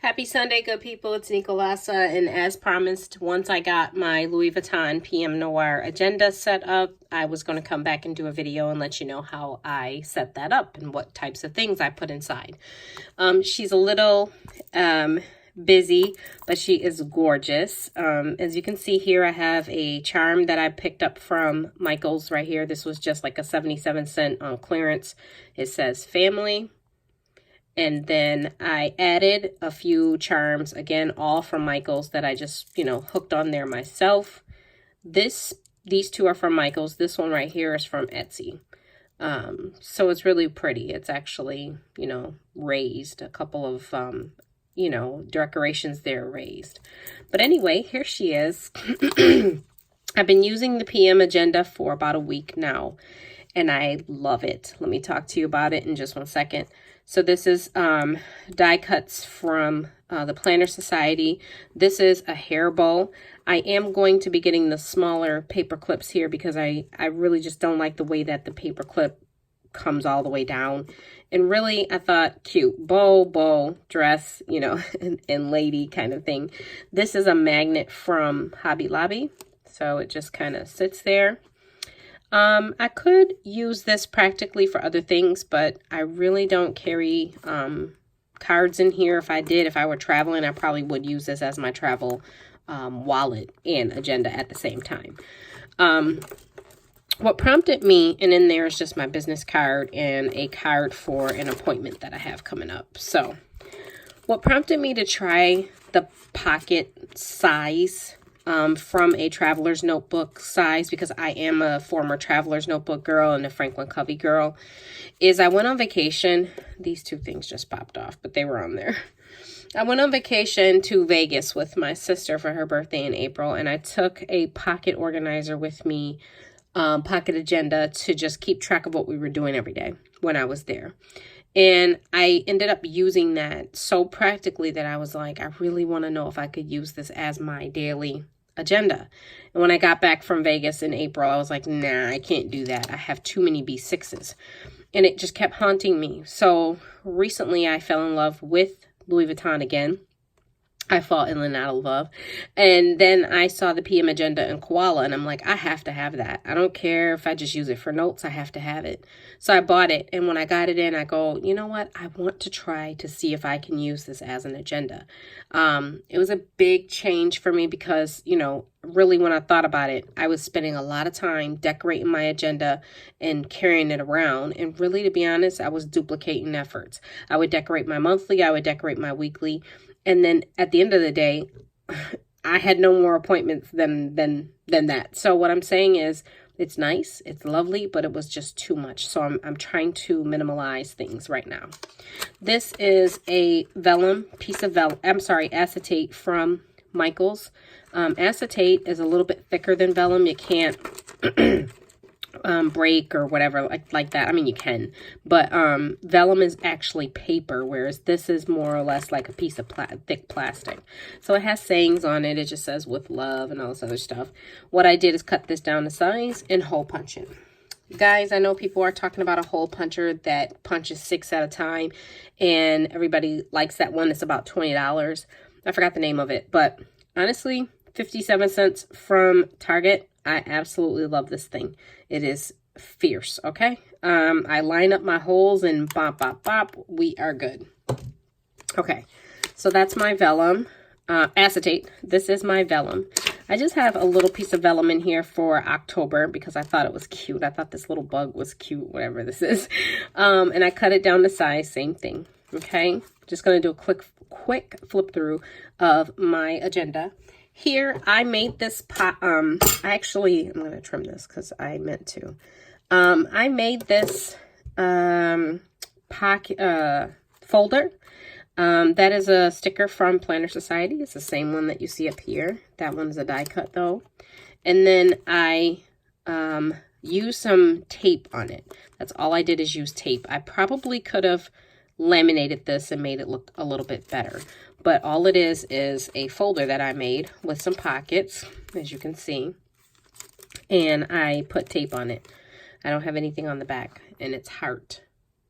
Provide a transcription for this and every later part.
Happy Sunday, good people. It's Nicolasa, and as promised, once I got my Louis Vuitton PM Noir agenda set up, I was going to come back and do a video and let you know how I set that up and what types of things I put inside. She's a little busy, but she is gorgeous. As you can see here, I have a charm that I picked up from Michael's right here. This was just like a 77-cent on clearance. It says family. And then I added a few charms, again, all from Michael's that I just, hooked on there myself. These two are from Michael's. This one right here is from Etsy. So it's really pretty. It's actually, raised. A couple of, decorations there raised. But anyway, here she is. I've been using the PM agenda for about a week now, and I love it. Let me talk to you about it in just one second. So this is die cuts from the Planner Society. This is a hair bow. I am going to be getting the smaller paper clips here because I really just don't like the way that the paper clip comes all the way down. And really, I thought cute. Bow, dress, and lady kind of thing. This is a magnet from Hobby Lobby. So it just kind of sits there. I could use this practically for other things, but I really don't carry cards in here. If I were traveling, I probably would use this as my travel wallet and agenda at the same time. What prompted me, and in there is just my business card and a card for an appointment that I have coming up. So what prompted me to try the pocket size from a traveler's notebook size, because I am a former traveler's notebook girl and a Franklin Covey girl, is I went on vacation. These two things just popped off, but they were on there. I went on vacation to Vegas with my sister for her birthday in April, and I took a pocket organizer with me, pocket agenda, to just keep track of what we were doing every day when I was there. And I ended up using that so practically that I was like, I really want to know if I could use this as my daily agenda. And when I got back from Vegas in April, I was like, nah, I can't do that. I have too many B6s. And it just kept haunting me. So recently I fell in love with Louis Vuitton again. I fall in and out of love. And then I saw the PM agenda in koala, and I'm like, I have to have that. I don't care if I just use it for notes. I have to have it. So I bought it. And when I got it in, I go, you know what? I want to try to see if I can use this as an agenda. It was a big change for me because, really when I thought about it, I was spending a lot of time decorating my agenda and carrying it around. And really, to be honest, I was duplicating efforts. I would decorate my monthly. I would decorate my weekly. And then at the end of the day, I had no more appointments than that. So what I'm saying is, it's nice, it's lovely, but it was just too much. So I'm trying to minimalize things right now. This is a vellum, piece of vellum, acetate from Michael's. Acetate is a little bit thicker than vellum. You can't break or whatever like that. I mean, you can, but vellum is actually paper, whereas this is more or less like a piece of thick plastic. So it has sayings on it. It just says with love and all this other stuff. What I did is cut this down to size and hole punch it. Guys, I know people are talking about a hole puncher that punches 6 at a time, and everybody likes that one. It's about $20. I forgot the name of it, but honestly, 57 cents from Target. I absolutely love this thing. It is fierce, okay? I line up my holes and bop, bop, bop. We are good. Okay, so that's my vellum. Acetate. This is my vellum. I just have a little piece of vellum in here for October because I thought it was cute. I thought this little bug was cute, whatever this is. And I cut it down to size, same thing, okay? Just going to do a quick flip through of my agenda. Here, I made this pot. I'm going to trim this because I meant to. I made this pocket folder. That is a sticker from Planner Society. It's the same one that you see up here. That one's a die cut though. And then I used some tape on it. That's all I did is use tape. I probably could have laminated this and made it look a little bit better. But all it is a folder that I made with some pockets, as you can see. And I put tape on it. I don't have anything on the back. And it's heart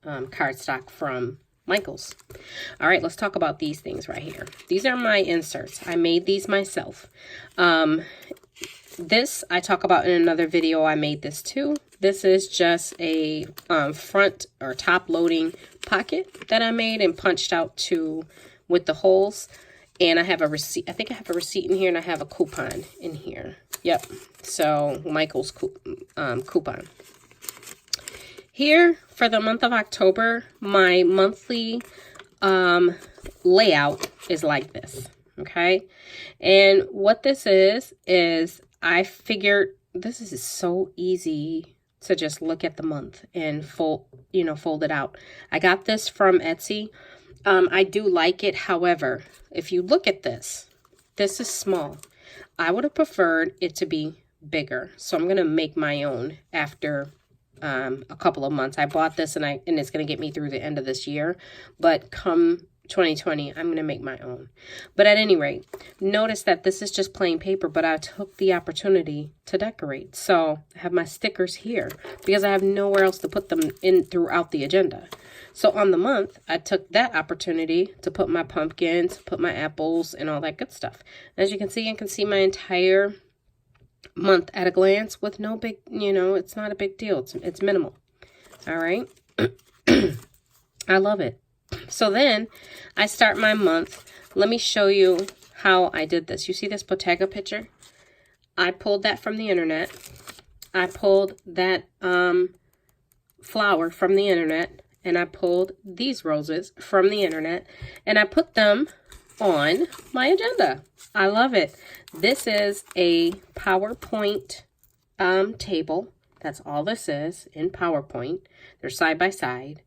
cardstock from Michaels. All right, let's talk about these things right here. These are my inserts. I made these myself. This I talk about in another video. I made this too. This is just a front or top loading pocket that I made and punched out to with the holes. And I have a receipt. I think I have a receipt in here, and I have a coupon in here. Yep. So Michael's coupon. Here for the month of October, my monthly layout is like this. Okay. And what this is I figured this is so easy to just look at the month and fold it out. I got this from Etsy. I do like it. However, if you look at this, this is small. I would have preferred it to be bigger. So I'm going to make my own after a couple of months. I bought this and it's going to get me through the end of this year. But come 2020, I'm going to make my own. But at any rate, notice that this is just plain paper, but I took the opportunity to decorate. So I have my stickers here because I have nowhere else to put them in throughout the agenda. So on the month, I took that opportunity to put my pumpkins, put my apples, and all that good stuff. As you can see my entire month at a glance with no big, it's not a big deal. It's minimal. All right. I love it. So then I start my month. Let me show you how I did this. You see this Bottega picture? I pulled that from the internet. I pulled that flower from the internet. And I pulled these roses from the internet. And I put them on my agenda. I love it. This is a PowerPoint table. That's all this is in PowerPoint. They're side by side.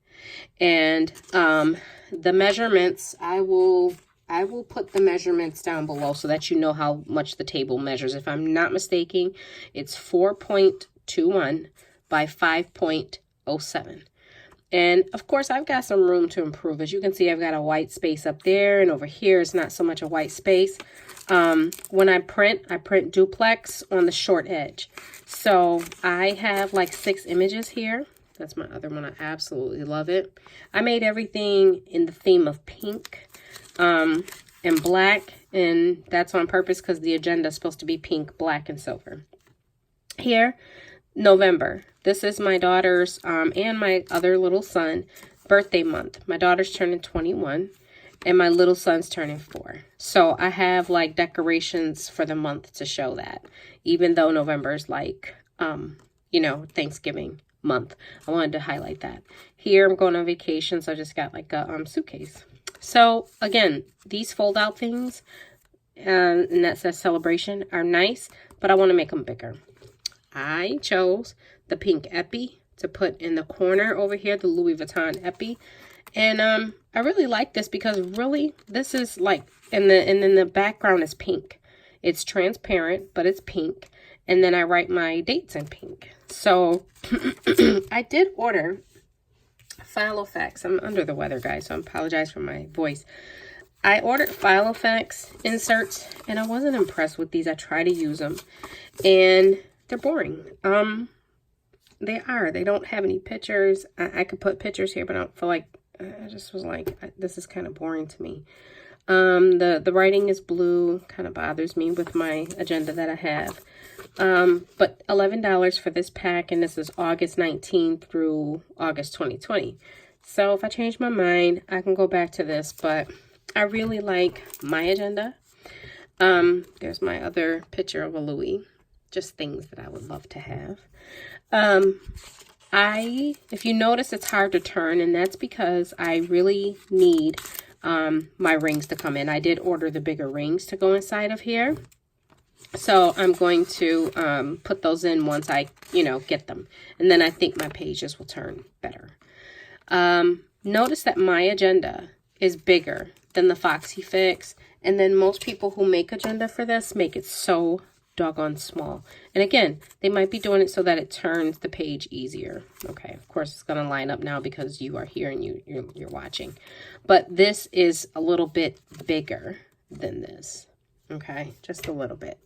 And the measurements, I will put the measurements down below so that you know how much the table measures. If I'm not mistaken, it's 4.21 by 5.07. And of course, I've got some room to improve. As you can see, I've got a white space up there, and over here is not so much a white space. When I print duplex on the short edge. So I have like 6 images here. That's my other one. I absolutely love it. I made everything in the theme of pink and black, and that's on purpose because the agenda is supposed to be pink, black, and silver. Here, November. This is my daughter's and my other little son birthday month. My daughter's turning 21 and my little son's turning 4. So I have like decorations for the month to show that, even though November is like, Thanksgiving month. I wanted to highlight that. Here I'm going on vacation, so I just got like a suitcase. So again, these fold out things and that says celebration are nice, but I want to make them bigger. I chose the pink epi to put in the corner over here, the Louis Vuitton epi. And I really like this because really this is like, and then the background is pink. It's transparent, but it's pink. And then I write my dates in pink. So I did order Filofax. I'm under the weather, guys, so I apologize for my voice. I ordered Filofax inserts, and I wasn't impressed with these. I try to use them, and they're boring. They don't have any pictures. I could put pictures here, but I don't feel like, I just was like, this is kind of boring to me. The writing is blue, kind of bothers me with my agenda that I have. But $11 for this pack, and this is August 19th through August 2020. So if I change my mind, I can go back to this, but I really like my agenda. There's my other picture of a Louis, just things that I would love to have. If you notice, it's hard to turn, and that's because I really need my rings to come in. I did order the bigger rings to go inside of here. So I'm going to put those in once I, get them. And then I think my pages will turn better. Notice that my agenda is bigger than the Foxy Fix. And then most people who make agenda for this make it so doggone small. And again, they might be doing it so that it turns the page easier. Okay, of course it's going to line up now because you are here and you're watching. But this is a little bit bigger than this. Okay, just a little bit.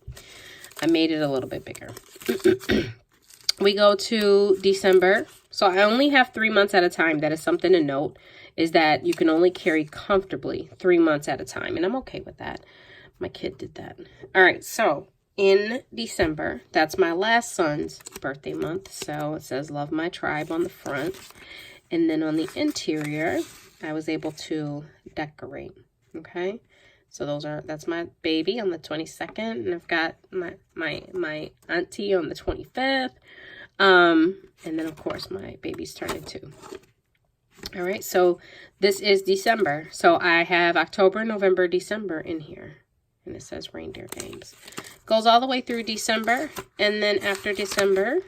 I made it a little bit bigger. We go to December. So I only have 3 months at a time. That is something to note. is that you can only carry comfortably 3 months at a time. And I'm okay with that. My kid did that. All right, so in December, that's my last son's birthday month. So it says Love My Tribe on the front. And then on the interior, I was able to decorate. Okay. So that's my baby on the 22nd. And I've got my auntie on the 25th. And then of course my baby's turning 2. All right. So this is December. So I have October, November, December in here. And it says Reindeer Games. Goes all the way through December. And then after December,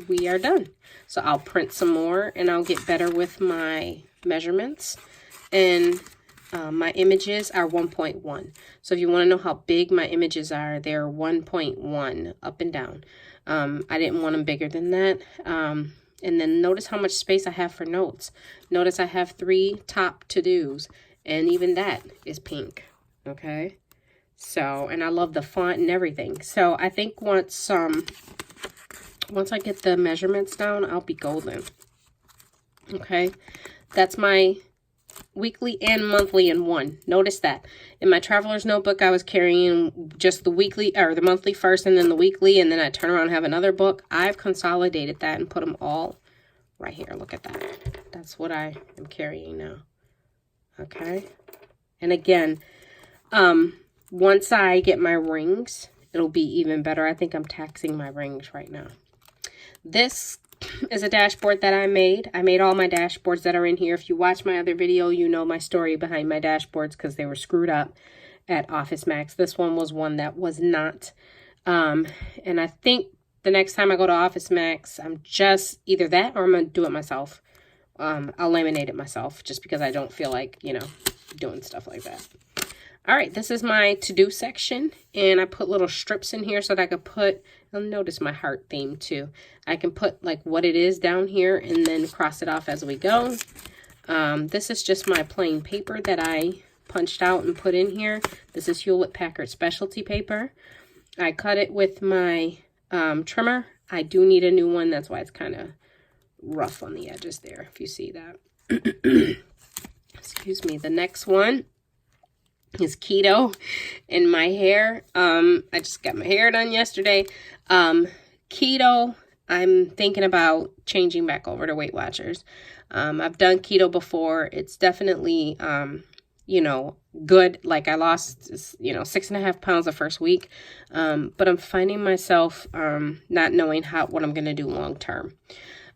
we are done. So I'll print some more and I'll get better with my measurements. And my images are 1.1. So if you want to know how big my images are, they're 1.1 up and down. I didn't want them bigger than that. And then notice how much space I have for notes. Notice I have 3 top to-dos. And even that is pink. Okay. So, and I love the font and everything. So I think once I get the measurements down, I'll be golden. Okay. That's my weekly and monthly in one. Notice that. In my traveler's notebook, I was carrying just the weekly or the monthly first and then the weekly. And then I turn around and have another book. I've consolidated that and put them all right here. Look at that. That's what I am carrying now. Okay. And again, once I get my rings, it'll be even better. I think I'm taxing my rings right now. This is a dashboard that I made. I made all my dashboards that are in here. If you watch my other video, you know my story behind my dashboards because they were screwed up at Office Max. This one was one that was not. And I think the next time I go to Office Max, I'm just either that or I'm going to do it myself. I'll laminate it myself just because I don't feel like, you know, doing stuff like that. All right, this is my to-do section, and I put little strips in here so that I could put, you'll notice my heart theme too. I can put like what it is down here and then cross it off as we go. This is just my plain paper that I punched out and put in here. This is Hewlett-Packard specialty paper. I cut it with my trimmer. I do need a new one. That's why it's kind of rough on the edges there, if you see that. Excuse me. The next one is keto in my hair. I just got my hair done yesterday. Keto, I'm thinking about changing back over to Weight Watchers. I've done keto before. It's definitely, you know, good. Like I lost, you know, 6.5 pounds the first week. But I'm finding myself, not knowing what I'm going to do long term.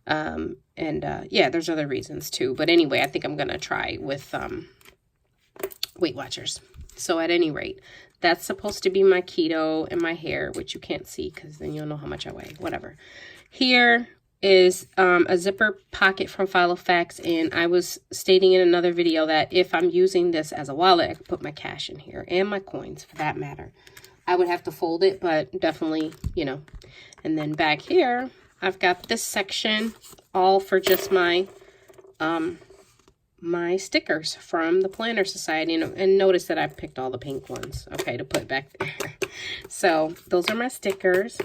Yeah, there's other reasons too. But anyway, I think I'm going to try with, Weight Watchers. So at any rate, that's supposed to be my keto and my hair, which you can't see because then you'll know how much I weigh. Whatever. Here is a zipper pocket from Filofax, and I was stating in another video that if I'm using this as a wallet, I could put my cash in here and my coins for that matter. I would have to fold it, but definitely, you know. And then back here, I've got this section all for just my my stickers from the Planner Society. And notice that I picked all the pink ones, okay, to put back there. So those are my stickers.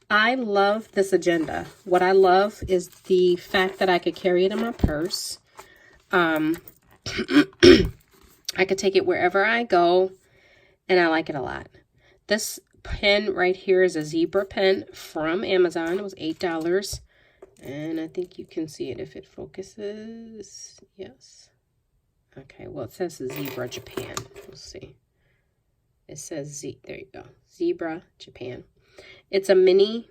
I love this agenda. What I love is the fact that I could carry it in my purse. I could take it wherever I go, and I like it a lot. This pen right here is a zebra pen from Amazon. It was $8. And I think you can see it if it focuses. Yes. Okay, well, it says Zebra Japan. We'll see. It says there you go. Zebra Japan. It's a mini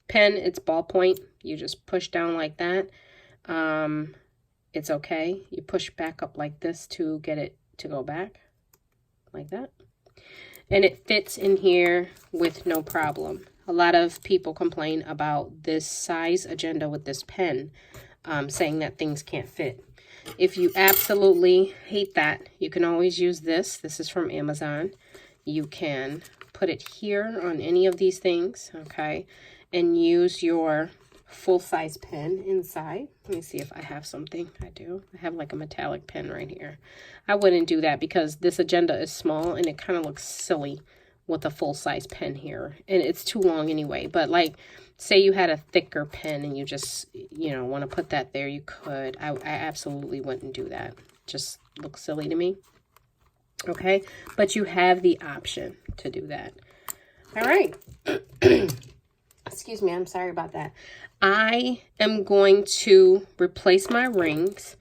pen. It's ballpoint. You just push down like that. It's okay. You push back up like this to get it to go back. Like that. And it fits in here with no problem. A lot of people complain about this size agenda with this pen, saying that things can't fit. If you absolutely hate that, you can always use this. This is from Amazon. You can put it here on any of these things, okay, and use your full-size pen inside. Let me see if I have something. I do. I have like a metallic pen right here. I wouldn't do that because this agenda is small and it kind of looks silly with a full-size pen here, and it's too long anyway. But like, say you had a thicker pen and you just, you know, want to put that there, you could. I absolutely wouldn't do that. just looks silly to me. Okay, but you have the option to do that. All right. Excuse me, I'm sorry about that. I am going to replace my rings.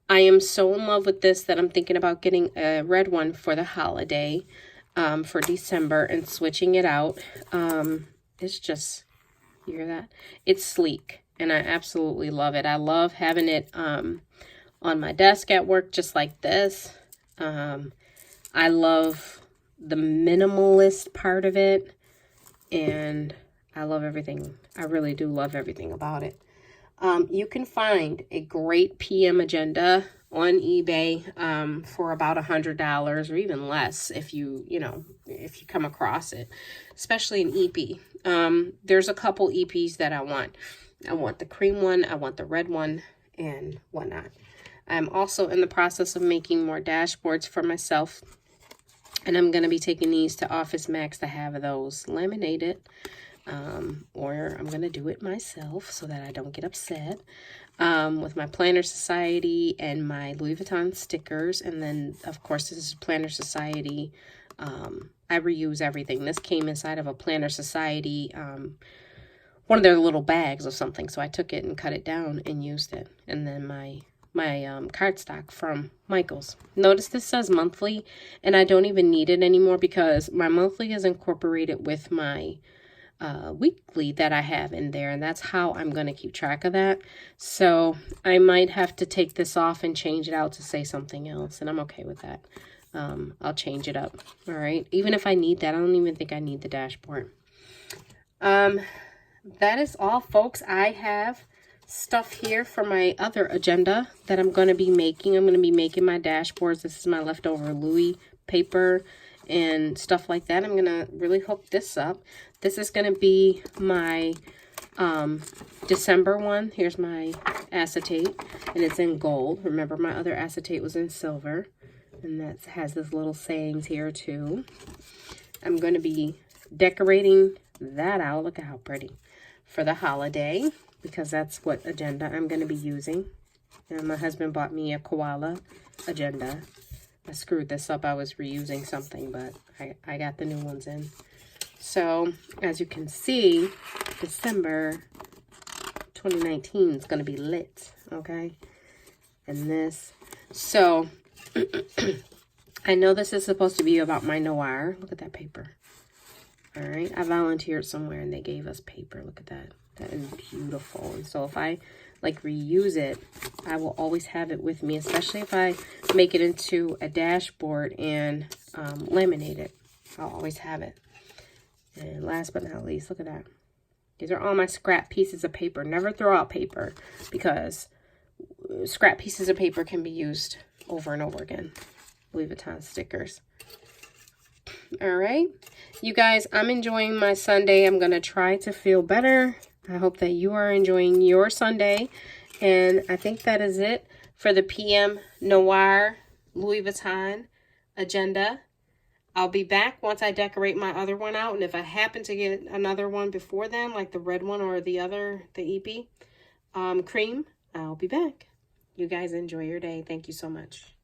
I am so in love with this that I'm thinking about getting a red one for the holiday, for December, and switching it out. It's just, you hear that? It's sleek, and I absolutely love it. I love having it on my desk at work just like this. I love the minimalist part of it, and I love everything. I really do love everything about it. You can find a great PM agenda on eBay for about $100 or even less if you come across it, especially an EP. There's a couple EPs that I want. I want the cream one, I want the red one, and whatnot. I'm also in the process of making more dashboards for myself, and I'm going to be taking these to Office Max to have those laminated. Or I'm going to do it myself so that I don't get upset, with my Planner Society and my Louis Vuitton stickers. And then, of course, this is Planner Society. I reuse everything. This came inside of a Planner Society, one of their little bags of something. So I took it and cut it down and used it. And then my cardstock from Michaels. Notice this says monthly, and I don't even need it anymore because my monthly is incorporated with my weekly that I have in there, and that's how I'm going to keep track of that. So I might have to take this off and change it out to say something else, and I'm okay with that. I'll change it up. All right, even if I need that, I don't even think I need the dashboard. That is all, folks. I have stuff here for my other agenda that I'm going to be making. I'm going to be making my dashboards. This is my leftover Louis paper and stuff like that. I'm going to really hook this up. This is going to be my December one. Here's my acetate, and it's in gold. Remember, my other acetate was in silver, and that has this little sayings here too. I'm going to be decorating that out. Look at how pretty, for the holiday, because that's what agenda I'm going to be using. And my husband bought me a koala agenda. I screwed this up. I was reusing something, but I got the new ones in. So, as you can see, December 2019 is going to be lit, okay? And this. So, I know this is supposed to be about my noir. Look at that paper. All right. I volunteered somewhere, and they gave us paper. Look at that. That is beautiful. And so, if I like reuse it, I will always have it with me, especially if I make it into a dashboard and laminate it. I'll always have it. And last but not least, look at that. These are all my scrap pieces of paper. Never throw out paper, because scrap pieces of paper can be used over and over again. Louis Vuitton stickers. All right. You guys, I'm enjoying my Sunday. I'm going to try to feel better. I hope that you are enjoying your Sunday. And I think that is it for the PM Noir Louis Vuitton agenda. I'll be back once I decorate my other one out. And if I happen to get another one before then, like the red one or the EP cream, I'll be back. You guys enjoy your day. Thank you so much.